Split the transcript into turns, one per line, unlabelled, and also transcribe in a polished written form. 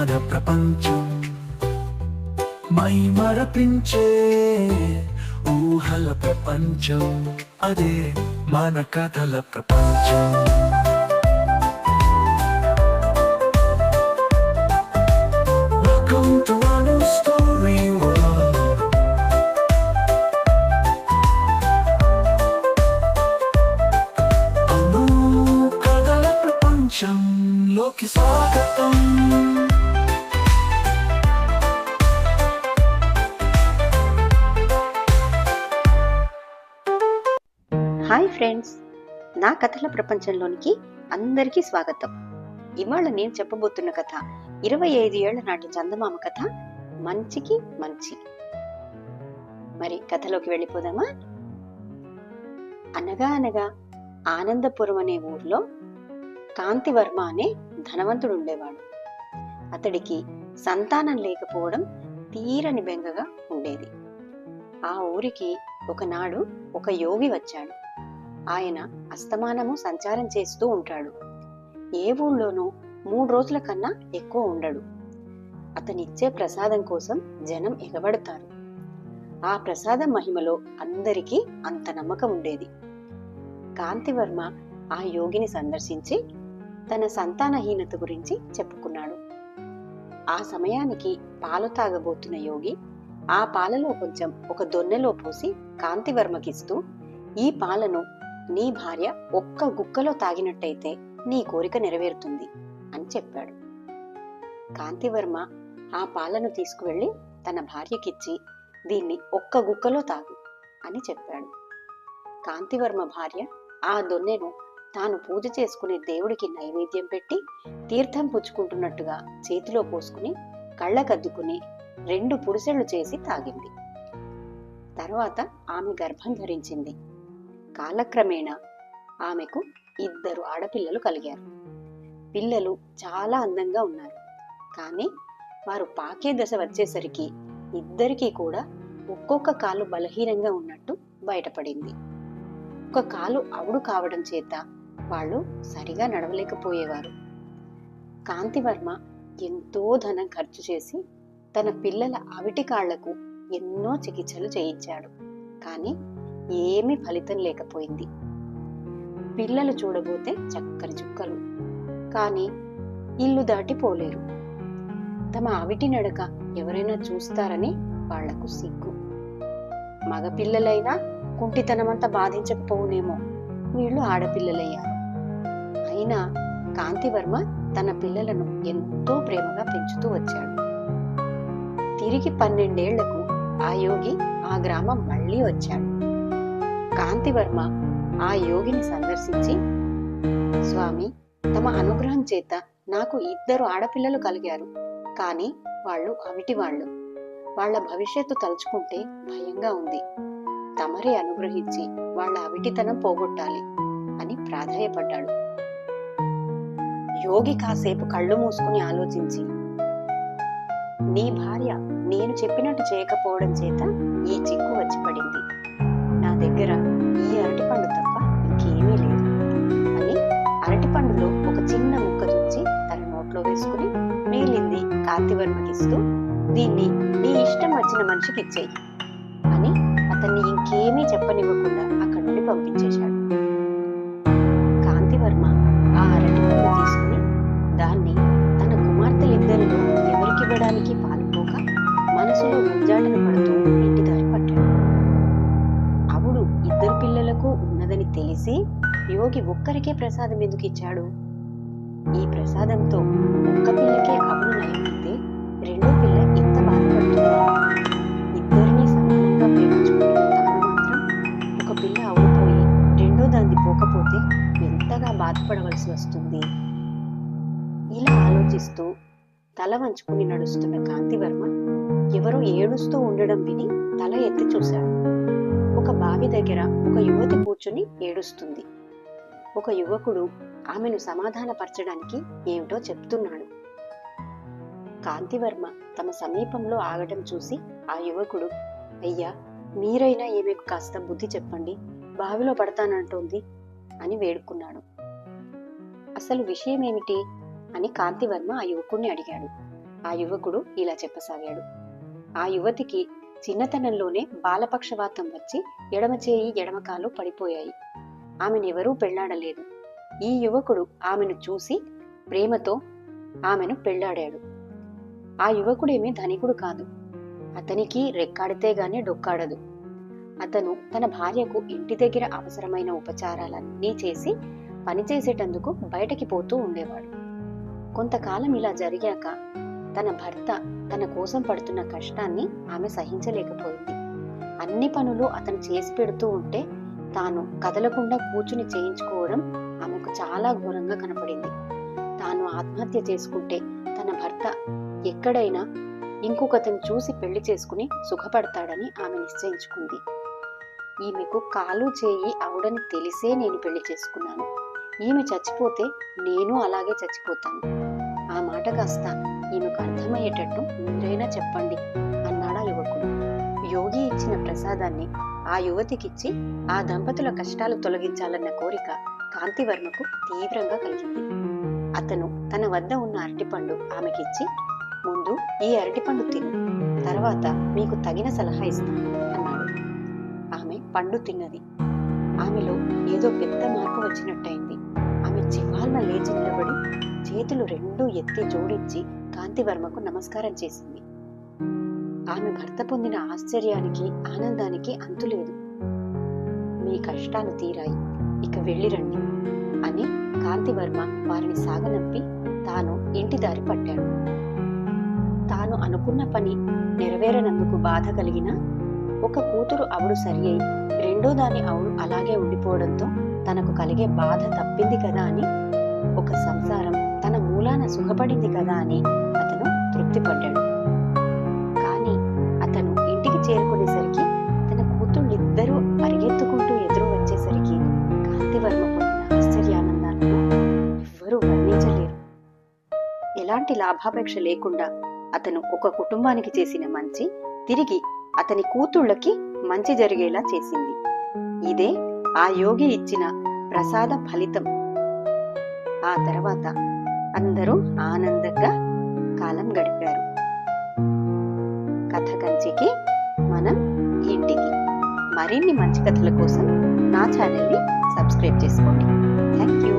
మన ప్రపంచం మైమరపించే ఊహల ప్రపంచం, అదే మన కథల ప్రపంచం. Welcome to our story world. అను కథల ప్రపంచంలోకి స్వాగతం.
హాయ్ ఫ్రెండ్స్, నా కథల ప్రపంచంలోనికి అందరికీ స్వాగతం. ఇవాళ నేను చెప్పబోతున్న కథ 25 ఏళ్ల నాటి చందమామ కథ, మంచికి మంచి. మరి కథలోకి వెళ్ళిపోదామా? అనగా అనగా ఆనందపురం అనే ఊర్లో కాంతివర్మ అనే ధనవంతుడు ఉండేవాడు. అతడికి సంతానం లేకపోవడం తీరని బెంగగా ఉండేది. ఆ ఊరికి ఒకనాడు ఒక యోగి వచ్చాడు. ఆయన అస్తమానము సంచారం చేస్తూ ఉంటాడు. ఏ ఊళ్ళోనూ 3 రోజుల కన్నా ఎక్కువ ఉండడు. అతనిచ్చే ప్రసాదం కోసం జనం ఎగబడతారు. ఆ ప్రసాదం మహిమలో అందరికీ అంత నమ్మకం ఉండేది. కాంతివర్మ ఆ యోగిని సందర్శించి తన సంతానహీనత గురించి చెప్పుకున్నాడు. ఆ సమయానికి పాలు తాగబోతున్న యోగి ఆ పాలలో కొంచెం ఒక దొన్నెలో పోసి కాంతివర్మకిస్తూ, ఈ పాలను నీ భార్య ఒక్క గుక్కలో తాగినట్టయితే నీ కోరిక నెరవేరుతుంది అని చెప్పాడు. కాంతివర్మ ఆ పాలను తీసుకువెళ్లి తన భార్యకిచ్చి, దీన్ని ఒక్క గుక్కలో తాగు అని చెప్పాడు. కాంతివర్మ భార్య ఆ దొన్నెను తాను పూజ చేసుకునే దేవుడికి నైవేద్యం పెట్టి తీర్థం పుచ్చుకుంటున్నట్టుగా చేతిలో పోసుకుని కళ్ళకద్దుకుని 2 పుడిసెళ్లు చేసి తాగింది. తర్వాత ఆమె గర్భం ధరించింది. కాలక్రమేణా ఆమెకు 2 ఆడపిల్లలు కలిగారు. పిల్లలు చాలా అందంగా ఉన్నారు. కానీ వారు పాకే దశ వచ్చేసరికి ఇద్దరికీ కూడా ఒక్కొక్క కాలు బలహీనంగా ఉన్నట్టు బయటపడింది. ఒక కాలు అవుడు కావడం చేత వాళ్ళు సరిగా నడవలేకపోయేవారు. కాంతివర్మ ఎంతో ధనం ఖర్చు చేసి తన పిల్లల అవిటి కాళ్లకు ఎన్నో చికిత్సలు చేయించాడు. కానీ ఏమీ ఫలితం లేకపోయింది. పిల్లలు చూడబోతే చక్కని చుక్కలు, కానీ ఇల్లు దాటిపోలేరు. తమ అవిటి నడక ఎవరైనా చూస్తారని వాళ్లకు సిగ్గు. మగపిల్లలైనా కుంటితనమంతా బాధించకపోవునేమో, వీళ్ళు ఆడపిల్లలయ్యారు. అయినా కాంతివర్మ తన పిల్లలను ఎంతో ప్రేమగా పెంచుతూ వచ్చాడు. తిరిగి 12 ఏళ్లకు ఆ యోగి ఆ గ్రామం మళ్లీ వచ్చాడు. కాంతివర్మ ఆ యోగిని సందర్శించి, స్వామి, తమ అనుగ్రహం చేత నాకు 2 ఆడపిల్లలు కలిగారు. కానీ వాళ్ళు అవిటి వాళ్ళు. వాళ్ల భవిష్యత్తు తలుచుకుంటే భయంగా ఉంది. తమరే అనుగ్రహించి వాళ్ల అవిటితనం పోగొట్టాలి అని ప్రాధేయపడ్డాడు. యోగి కాసేపు కళ్ళు మూసుకుని ఆలోచించి, నీ భార్య నేను చెప్పినట్టు చేయకపోవడం చేత ఈ చిక్కు వచ్చి పడింది. నా దగ్గర ఈ అరటిపండు తప్ప ఇంకేమీ లేదు అని అరటిపండులో ఒక చిన్న ముక్క తుంచి తన నోట్లో వేసుకుని మిగిలింది కాంతివర్మకిస్తూ, దీన్ని నీ ఇష్టం వచ్చిన మనిషికి ఇచ్చేయి అని అతన్ని ఇంకేమీ చెప్పనివ్వకుండా అక్కడి నుండి పంపించేశాడు. కాంతివర్మ ఆ అరటిపండు తీసుకుని దాన్ని తన కుమార్తెలిద్దరిలో ఎవరికివ్వడానికి పాలుపోక మనసులో ముజ్జాటన పడుతూ ఇంటి దారి పట్టాడు. అవుడు 2 పిల్లలకు ఉన్నదని తెలిసి యోగి ఒక్కరికే ప్రసాదం ఎందుకు ఇచ్చాడు? ఈ ప్రసాదంతో ఒక్క పిల్లకే అవును నయమైతే 2వ పిల్ల ఎంత బాధపడుతుందో. ఇద్దరినీ సమానంగా ప్రేమించుకునే తాను మాత్రం ఒక పిల్ల అవుపోయి 2వ దాన్ని పోకపోతే ఎంతగా బాధపడవలసి వస్తుంది. ఇలా ఆలోచిస్తూ తల వంచుకుని నడుస్తున్న కాంతివర్మ ఎవరో ఏడుస్తూ ఉండడం విని తల ఎత్తి చూశాడు. ఒక బావి దగ్గర ఒక యువతి కూర్చుని ఏడుస్తుంది. ఒక యువకుడు ఆమెను సమాధానపరచడానికి ఏమిటో చెప్తున్నాడు. కాంతివర్మ తమ సమీపంలో ఆగటం చూసి ఆ యువకుడు, అయ్యా, మీరైనా ఈమెకు కాస్త బుద్ధి చెప్పండి, బావిలో పడతానంటోంది అని వేడుకున్నాడు. అసలు విషయం ఏమిటి అని కాంతివర్మ ఆ యువకుడిని అడిగాడు. ఆ యువకుడు ఇలా చెప్పసాగాడు. ఆ యువతికి చిన్నతనంలోనే బాలపక్షవాతం వచ్చి ఎడమ చేయి ఎడమ కాలు పడిపోయాయి. ఆమెనెవరూ పెళ్లాడలేదు. ఈ యువకుడు ఆమెను చూసి ప్రేమతో ఆమెను పెళ్లాడాడు. ఆ యువకుడేమీ ధనికుడు కాదు. అతనికి రెక్కాడితే గాని డొక్కాడదు. అతను తన భార్యకు ఇంటి దగ్గర అవసరమైన ఉపచారాలన్నీ చేసి పనిచేసేటందుకు బయటకి పోతూ ఉండేవాడు. కొంతకాలం ఇలా జరిగాక తన భర్త తన కోసం పడుతున్న కష్టాన్ని ఆమె సహించలేకపోయింది. అన్ని పనులు అతను చేసి పెడుతూ ఉంటే తాను కదలకుండా కూర్చుని చేయించుకోవడం ఆమెకు చాలా ఘోరంగా కనపడింది. తాను ఆత్మహత్య చేసుకుంటే తన భర్త ఎక్కడైనా ఇంకొకతను చూసి పెళ్లి చేసుకుని సుఖపడతాడని ఆమె నిశ్చయించుకుంది. ఈమెకు కాలు చేయి అవుడని తెలిసే నేను పెళ్లి చేసుకున్నాను. ఈమె చచ్చిపోతే నేను అలాగే చచ్చిపోతాను. ఆ మాట కాస్త ఈమెకు అర్థమయ్యేటట్టు మీరైనా చెప్పండి అన్నాడా యువకుడు. యోగి ఇచ్చిన ప్రసాదాన్ని ఆ యువతికిచ్చి ఆ దంపతుల కష్టాలు తొలగించాలన్న కోరిక కాంతివర్మకు తీవ్రంగా కలిగింది. అతను తన వద్ద ఉన్న అరటిపండు ఆమెకిచ్చి, ముందు ఈ అరటిపండు తిను, తర్వాత మీకు తగిన సలహా ఇస్తాను అన్నాడు. ఆమె పండు తిన్నది. ఆమెలో ఏదో పెద్ద మార్పు వచ్చినట్టయింది. ఆమె చివాల్న లేచి నిలబడి చేతులు రెండూ ఎత్తి జోడించి కాంతివర్మకు నమస్కారం చేసింది. ఆమె భర్త పొందిన ఆశ్చర్యానికి ఆనందానికి అంతులేదు. మీ కష్టాలు తీరాయి, ఇక వెళ్ళిరండి అని కాంతివర్మ వారిని సాగనంపి తాను ఇంటి దారి పట్టాడు. తాను అనుకున్న పని నెరవేరనందుకు బాధ కలిగినా ఒక కూతురు అవుడు సరి అయి రెండో దాని అవుడు అలాగే ఉండిపోవడంతో తనకు కలిగే బాధ తప్పింది కదా అని, ఒక సంసారం తన మూలాన సుఖపడింది కదా అని అతను తృప్తి పడ్డాడు. కానీ అతను ఇంటికి చేరుకునేసరికి తన కూతుళ్ళిద్దరూ పరిగెత్తుకుంటూ ఎదురు వచ్చేసరికి కాంతివర్మ పొందిన ఆశ్చర్యానందాలను ఎవ్వరూ వర్ణించలేరు. ఎలాంటి లాభాపేక్ష లేకుండా అతను ఒక కుటుంబానికి చేసిన మంచి తిరిగి అతని కూతుళ్ళకి మంచి జరిగేలా చేసింది. ఇదే ఆ యోగి ఇచ్చిన ప్రసాద ఫలితం. ఆ తర్వాత అందరూ ఆనందంగా కాలం గడిపారు. కథ కంచికి మనం ఇంటికి. మరిన్ని మంచి కథల కోసం నా ఛానల్ని సబ్స్క్రైబ్ చేసుకోండి. Thank you.